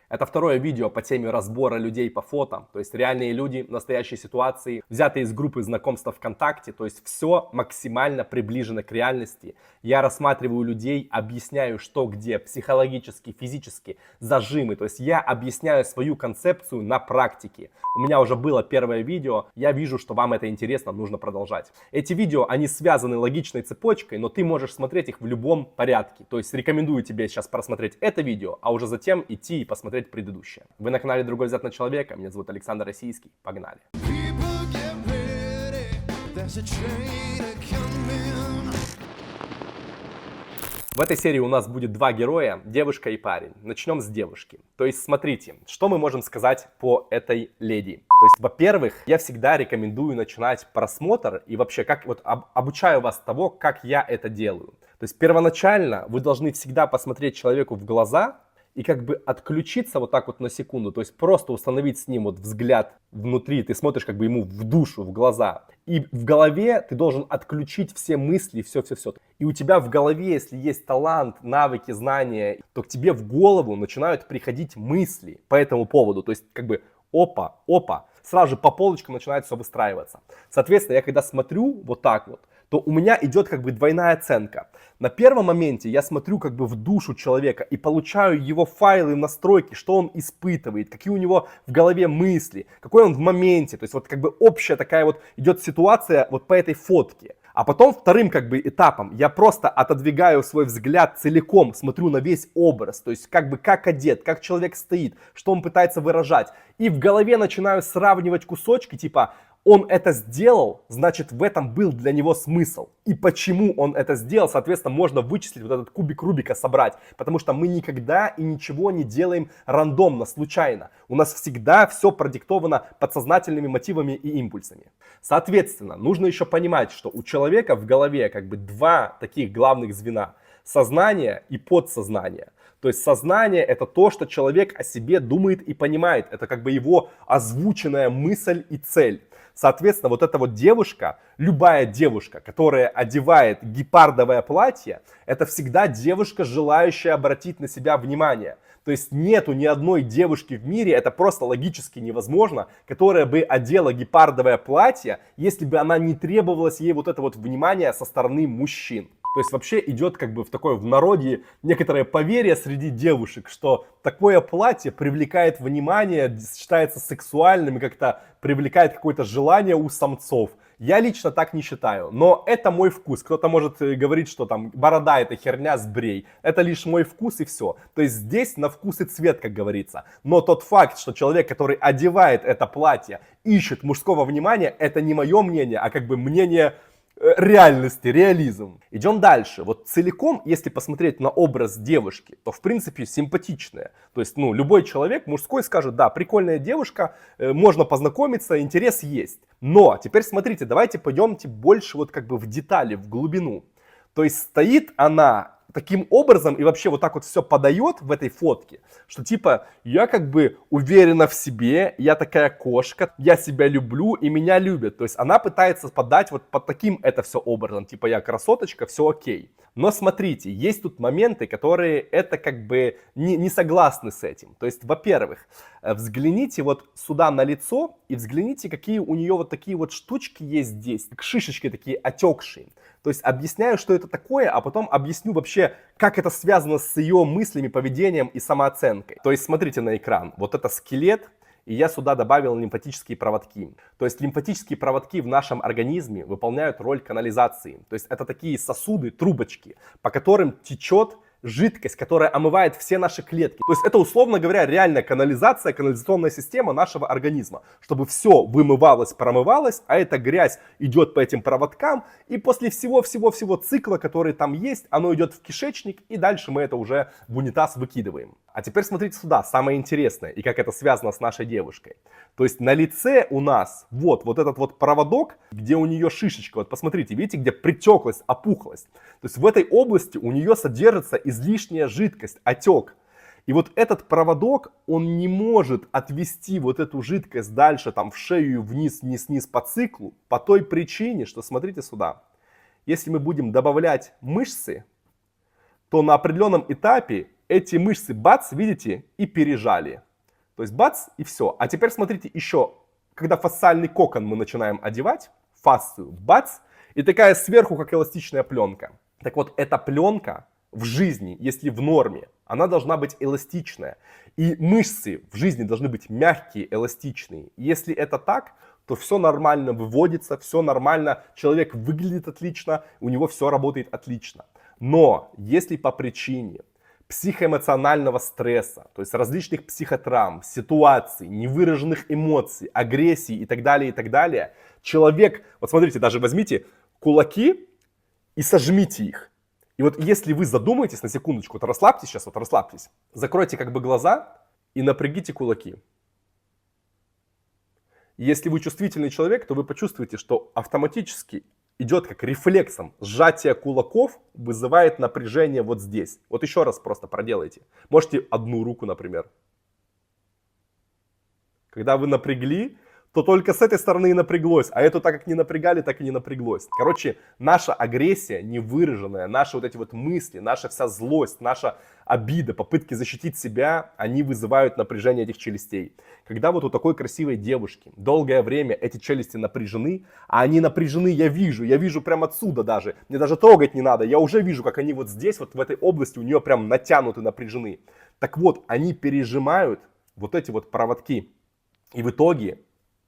Это второе видео по теме разбора людей по фото, то есть реальные люди, настоящие ситуации, взятые из группы знакомства ВКонтакте, то есть все максимально приближено к реальности. Я рассматриваю людей, объясняю, что где, психологически, физически, зажимы, то есть я объясняю свою концепцию на практике. У меня уже было первое видео, я вижу, что вам это интересно, нужно продолжать. Эти видео, они связаны логичной цепочкой, но ты можешь смотреть их в любом порядке. То есть рекомендую тебе сейчас просмотреть это видео, а уже затем идти и посмотреть предыдущее. Вы на канале Другой взгляд на человека, меня зовут Александр Российский, погнали. В этой серии у нас будет два героя, девушка и парень. Начнем с девушки. То есть смотрите, что мы можем сказать по этой леди. То есть, во-первых, я всегда рекомендую начинать просмотр и вообще как вот обучаю вас того, как я это делаю. То есть первоначально вы должны всегда посмотреть человеку в глаза и как бы отключиться вот так вот на секунду, то есть просто установить с ним вот взгляд внутри, ты смотришь как бы ему в душу, в глаза. И в голове ты должен отключить все мысли, все. И у тебя в голове, если есть талант, навыки, знания, то к тебе в голову начинают приходить мысли по этому поводу. То есть как бы опа, сразу же по полочкам начинает все выстраиваться. Соответственно, я когда смотрю вот так вот, то у меня идет как бы двойная оценка. На первом моменте я смотрю как бы в душу человека и получаю его файлы, настройки, что он испытывает, какие у него в голове мысли, какой он в моменте. То есть вот как бы общая такая вот идет ситуация вот по этой фотке. А потом вторым как бы этапом я просто отодвигаю свой взгляд целиком, смотрю на весь образ, то есть как бы как одет, как человек стоит, что он пытается выражать. И в голове начинаю сравнивать кусочки, типа он это сделал, значит в этом был для него смысл. И почему он это сделал, соответственно, можно вычислить вот этот кубик Рубика, собрать. Потому что мы никогда и ничего не делаем рандомно, случайно. У нас всегда все продиктовано подсознательными мотивами и импульсами. Соответственно, нужно еще понимать, что у человека в голове как бы два таких главных звена. Сознание и подсознание. То есть сознание это то, что человек о себе думает и понимает. Это как бы его озвученная мысль и цель. Соответственно, вот эта вот девушка, любая девушка, которая одевает гепардовое платье, это всегда девушка, желающая обратить на себя внимание. То есть нету ни одной девушки в мире, это просто логически невозможно, которая бы одела гепардовое платье, если бы она не требовалась ей вот это вот внимание со стороны мужчин. То есть вообще идет как бы в такое в народе некоторое поверье среди девушек, что такое платье привлекает внимание, считается сексуальным и как-то привлекает какое-то желание у самцов. Я лично так не считаю, но это мой вкус. Кто-то может говорить, что там борода это херня, сбрей. Это лишь мой вкус и все. То есть здесь на вкус и цвет, как говорится. Но тот факт, что человек, который одевает это платье, ищет мужского внимания, это не мое мнение, а как бы мнение реальности, реализм. Идем дальше. Вот целиком, если посмотреть на образ девушки, то в принципе симпатичная. То есть, любой человек мужской скажет, да, прикольная девушка, можно познакомиться, интерес есть. Но теперь смотрите, давайте пойдемте больше вот как бы в детали, в глубину. То есть стоит она таким образом и вообще вот так вот все подает в этой фотке, что типа я как бы уверена в себе, я такая кошка, я себя люблю и меня любят. То есть она пытается подать вот под таким это все образом, типа я красоточка, все окей. Но смотрите, есть тут моменты, которые это как бы не согласны с этим. То есть, во-первых, взгляните вот сюда на лицо и взгляните, какие у нее вот такие вот штучки есть здесь, как шишечки такие отекшие. То есть объясняю, что это такое, а потом объясню вообще, как это связано с ее мыслями, поведением и самооценкой. То есть смотрите на экран, вот это скелет, и я сюда добавил лимфатические проводки. То есть лимфатические проводки в нашем организме выполняют роль канализации. То есть это такие сосуды, трубочки, по которым течет жидкость, которая омывает все наши клетки. То есть это, условно говоря, реальная канализация, канализационная система нашего организма. Чтобы все вымывалось, промывалось, а эта грязь идет по этим проводкам. И после всего цикла, который там есть, оно идет в кишечник, и дальше мы это уже в унитаз выкидываем. А теперь смотрите сюда, самое интересное, и как это связано с нашей девушкой. То есть на лице у нас вот этот вот проводок, где у нее шишечка. Вот посмотрите, видите, где притеклость, опухлость. То есть в этой области у нее содержится излишняя жидкость, отек. И вот этот проводок, он не может отвести вот эту жидкость дальше там в шею, вниз по циклу, по той причине, что смотрите сюда. Если мы будем добавлять мышцы, то на определенном этапе эти мышцы, бац, видите, и пережали. То есть бац, и все. А теперь смотрите еще, когда фасциальный кокон мы начинаем одевать, фасцию, бац, и такая сверху, как эластичная пленка. Так вот, эта пленка в жизни, если в норме, она должна быть эластичная. И мышцы в жизни должны быть мягкие, эластичные. Если это так, то все нормально выводится, все нормально, человек выглядит отлично, у него все работает отлично. Но если по причине психоэмоционального стресса, то есть различных психотравм, ситуаций, невыраженных эмоций, агрессии и так далее, человек, вот смотрите, даже возьмите кулаки и сожмите их. И вот если вы задумаетесь на секундочку, то расслабьтесь сейчас, вот расслабьтесь, закройте как бы глаза и напрягите кулаки. Если вы чувствительный человек, то вы почувствуете, что автоматически идет как рефлексом. Сжатие кулаков вызывает напряжение вот здесь. Вот еще раз просто проделайте. Можете одну руку, например. Когда вы напрягли, то только с этой стороны и напряглось. А эту так как не напрягали, так и не напряглось. Короче, наша агрессия невыраженная, наши вот эти вот мысли, наша вся злость, наша обида, попытки защитить себя, они вызывают напряжение этих челюстей. Когда вот у такой красивой девушки долгое время эти челюсти напряжены, а они напряжены, я вижу прям отсюда даже, мне даже трогать не надо, я уже вижу, как они вот здесь, вот в этой области у нее прям натянуты, напряжены. Так вот, они пережимают вот эти вот проводки, и в итоге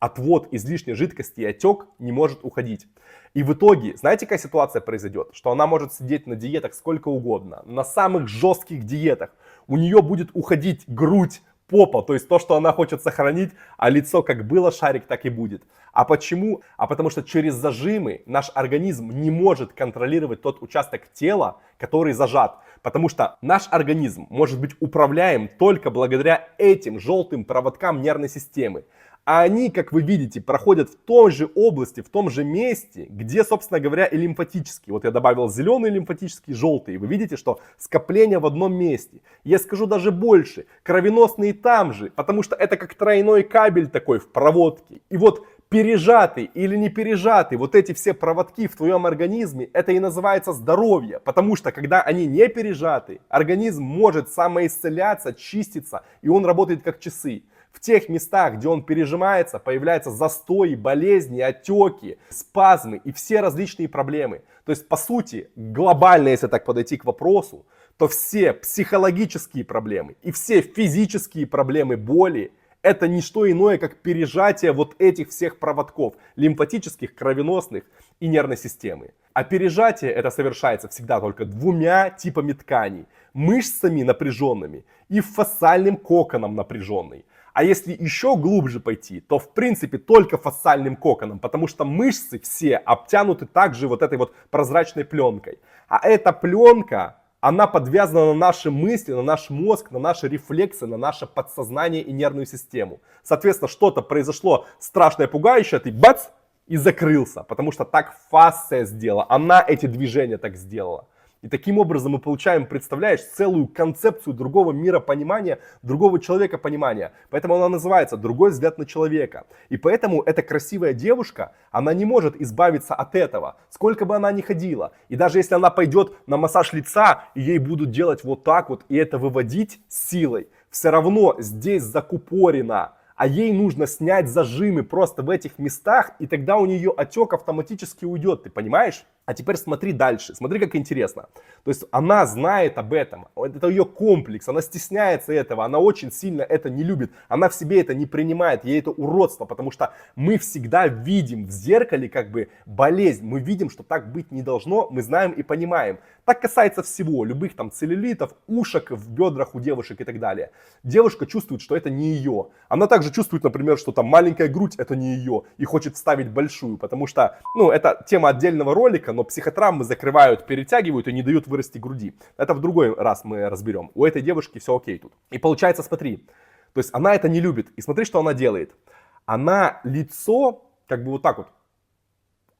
отвод излишней жидкости и отек не может уходить. И в итоге, знаете, какая ситуация произойдет? Что она может сидеть на диетах сколько угодно, на самых жестких диетах. У нее будет уходить грудь, попа, то есть то, что она хочет сохранить, а лицо как было шарик, так и будет. А почему? А потому что через зажимы наш организм не может контролировать тот участок тела, который зажат. Потому что наш организм может быть управляем только благодаря этим желтым проводкам нервной системы. А они, как вы видите, проходят в той же области, в том же месте, где, собственно говоря, и лимфатические. Вот я добавил зеленый лимфатический, желтый. Вы видите, что скопление в одном месте. Я скажу даже больше, кровеносные там же, потому что это как тройной кабель такой в проводке. И вот пережатый или не пережатый, вот эти все проводки в твоем организме, это и называется здоровье. Потому что когда они не пережаты, организм может самоисцеляться, чиститься, и он работает как часы. В тех местах, где он пережимается, появляются застои, болезни, отеки, спазмы и все различные проблемы. То есть, по сути, глобально, если так подойти к вопросу, то все психологические проблемы и все физические проблемы боли — это не что иное, как пережатие вот этих всех проводков лимфатических, кровеносных и нервной системы. А пережатие это совершается всегда только двумя типами тканей: мышцами напряженными и фасциальным коконом напряженный. А если еще глубже пойти, то в принципе только фасциальным коконом, потому что мышцы все обтянуты также вот этой вот прозрачной пленкой. А эта пленка, она подвязана на наши мысли, на наш мозг, на наши рефлексы, на наше подсознание и нервную систему. Соответственно, что-то произошло страшное, пугающее, ты бац, и закрылся, потому что так фасция сделала, она эти движения так сделала. И таким образом мы получаем, представляешь, целую концепцию другого мира понимания, другого человека понимания. Поэтому она называется «Другой взгляд на человека». И поэтому эта красивая девушка, она не может избавиться от этого, сколько бы она ни ходила. И даже если она пойдет на массаж лица, и ей будут делать вот так вот, и это выводить силой, все равно здесь закупорено. А ей нужно снять зажимы просто в этих местах, и тогда у нее отек автоматически уйдет, ты понимаешь? А теперь смотри дальше, смотри, как интересно. То есть она знает об этом, это ее комплекс, она стесняется этого, она очень сильно это не любит, она в себе это не принимает, ей это уродство, потому что мы всегда видим в зеркале как бы болезнь, мы видим, что так быть не должно, мы знаем и понимаем. Так касается всего, любых там целлюлитов, ушек в бедрах у девушек и так далее. Девушка чувствует, что это не ее. Она также чувствует, например, что там маленькая грудь это не ее и хочет вставить большую, потому что, ну, это тема отдельного ролика, но психотравмы закрывают, перетягивают и не дают вырасти груди. Это в другой раз мы разберем. У этой девушки все окей тут. И получается, смотри, то есть она это не любит. И смотри, что она делает. Она лицо как бы вот так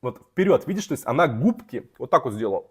вот вперед, видишь, то есть она губки вот так вот сделала,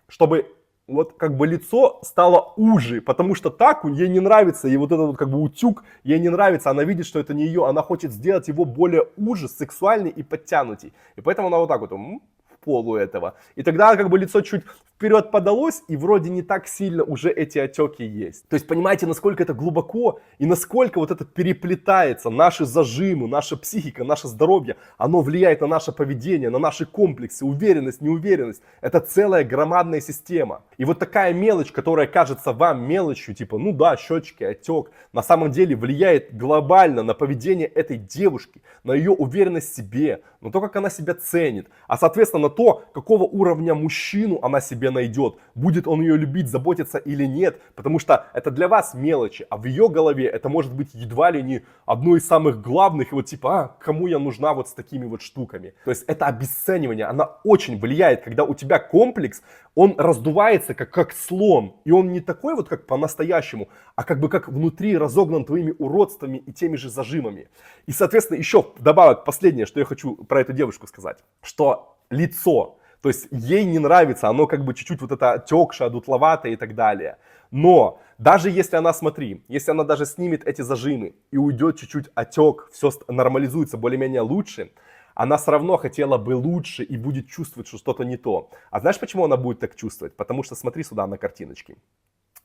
чтобы вот как бы лицо стало уже, потому что так ей не нравится, ей вот этот вот как бы утюг, ей не нравится, она видит, что это не ее, она хочет сделать его более уже, сексуальный и подтянутый. И поэтому она вот так вот в полу этого. И тогда как бы лицо чуть вперед подалось, и вроде не так сильно уже эти отеки есть. То есть понимаете, насколько это глубоко и насколько вот это переплетается, наши зажимы, наша психика, наше здоровье, оно влияет на наше поведение, на наши комплексы, уверенность, неуверенность. Это целая громадная система. И вот такая мелочь, которая кажется вам мелочью, типа, ну да, щечки, отек, на самом деле влияет глобально на поведение этой девушки, на ее уверенность в себе, на то, как она себя ценит, а соответственно на то, какого уровня мужчину она себе найдет, будет он ее любить, заботиться или нет, потому что это для вас мелочи, а в ее голове это может быть едва ли не одно из самых главных, и вот типа, кому я нужна вот с такими вот штуками. То есть это обесценивание, она очень влияет, когда у тебя комплекс, он раздувается как слон, и он не такой вот как по-настоящему, а как бы как внутри разогнан твоими уродствами и теми же зажимами. И соответственно еще вдобавок последнее, что я хочу про эту девушку сказать, что лицо, то есть ей не нравится, оно как бы чуть-чуть вот это отекшее, дутловатое и так далее. Но даже если она, смотри, если она даже снимет эти зажимы и уйдет чуть-чуть отек, все нормализуется более-менее лучше, она все равно хотела бы лучше и будет чувствовать, что что-то не то. А знаешь, почему она будет так чувствовать? Потому что смотри сюда на картиночки.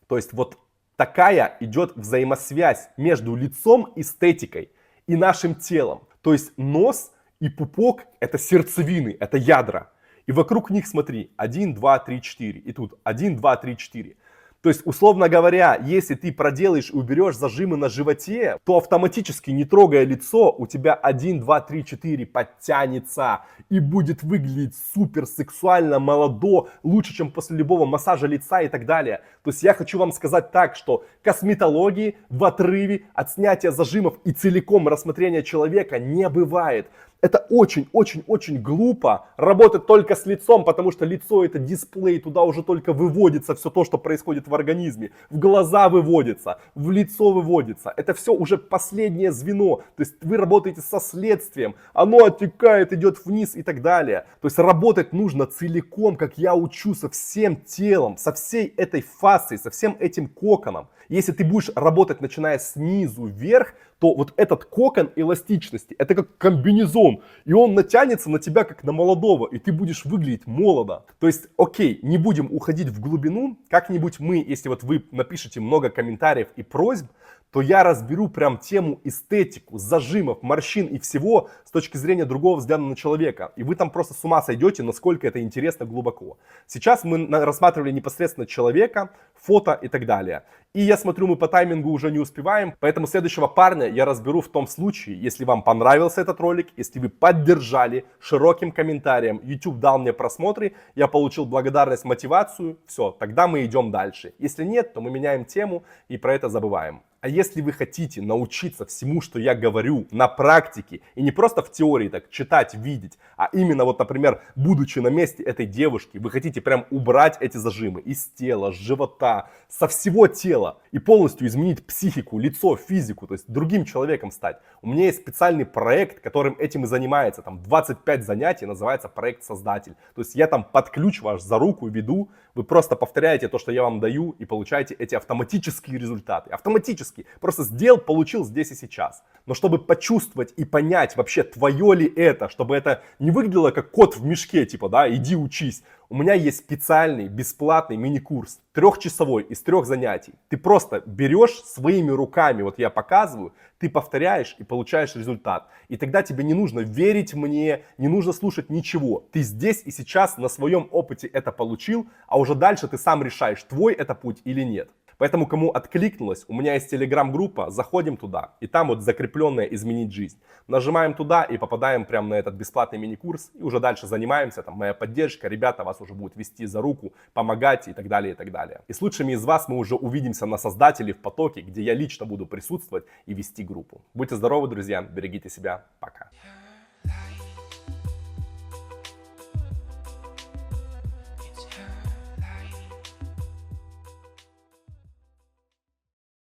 То есть вот такая идет взаимосвязь между лицом, эстетикой и нашим телом. То есть нос и пупок — это сердцевины, это ядра. И вокруг них, смотри, 1, 2, 3, 4. И тут 1, 2, 3, 4. То есть, условно говоря, если ты проделаешь и уберешь зажимы на животе, то автоматически, не трогая лицо, у тебя 1, 2, 3, 4 подтянется и будет выглядеть супер сексуально, молодо, лучше, чем после любого массажа лица и так далее. То есть я хочу вам сказать так, что косметологии в отрыве от снятия зажимов и целиком рассмотрения человека не бывает. Это очень-очень-очень глупо работать только с лицом, потому что лицо это дисплей, туда уже только выводится все то, что происходит в организме. В глаза выводится, в лицо выводится. Это все уже последнее звено. То есть вы работаете со следствием, оно оттекает, идет вниз и так далее. То есть работать нужно целиком, как я учу, со всем телом, со всей этой фасцией, со всем этим коконом. Если ты будешь работать, начиная снизу вверх, то вот этот кокон эластичности, это как комбинезон, и он натянется на тебя как на молодого, и ты будешь выглядеть молодо. То есть, окей, не будем уходить в глубину, как-нибудь мы, если вот вы напишите много комментариев и просьб, то я разберу прям тему эстетику, зажимов, морщин и всего с точки зрения другого взгляда на человека. И вы там просто с ума сойдете, насколько это интересно глубоко. Сейчас мы рассматривали непосредственно человека, фото и так далее. И я смотрю, мы по таймингу уже не успеваем, поэтому следующего парня я разберу в том случае, если вам понравился этот ролик, если вы поддержали широким комментарием, YouTube дал мне просмотры, я получил благодарность, мотивацию, все, тогда мы идем дальше. Если нет, то мы меняем тему и про это забываем. А если вы хотите научиться всему, что я говорю на практике, и не просто в теории так читать, видеть, а именно вот, например, будучи на месте этой девушки, вы хотите прям убрать эти зажимы из тела, с живота, со всего тела и полностью изменить психику, лицо, физику, то есть другим человеком стать. У меня есть специальный проект, которым этим и занимается, там 25 занятий, называется проект «Создатель». То есть я там под ключ ваш за руку веду, вы просто повторяете то, что я вам даю, и получаете эти автоматические результаты. Автоматически. Просто сделал, получил здесь и сейчас. Но чтобы почувствовать и понять вообще, твое ли это, чтобы это не выглядело как кот в мешке, типа, да, иди учись. У меня есть специальный бесплатный мини-курс, 3-часовой, из 3 занятий. Ты просто берешь своими руками, вот я показываю, ты повторяешь и получаешь результат. И тогда тебе не нужно верить мне, не нужно слушать ничего. Ты здесь и сейчас на своем опыте это получил, а уже дальше ты сам решаешь, твой это путь или нет. Поэтому, кому откликнулось, у меня есть телеграм-группа, заходим туда, и там вот закрепленная «Изменить жизнь». Нажимаем туда и попадаем прямо на этот бесплатный мини-курс, и уже дальше занимаемся, там моя поддержка, ребята вас уже будут вести за руку, помогать и так далее, и так далее. И с лучшими из вас мы уже увидимся на Создателе в потоке, где я лично буду присутствовать и вести группу. Будьте здоровы, друзья, берегите себя, пока.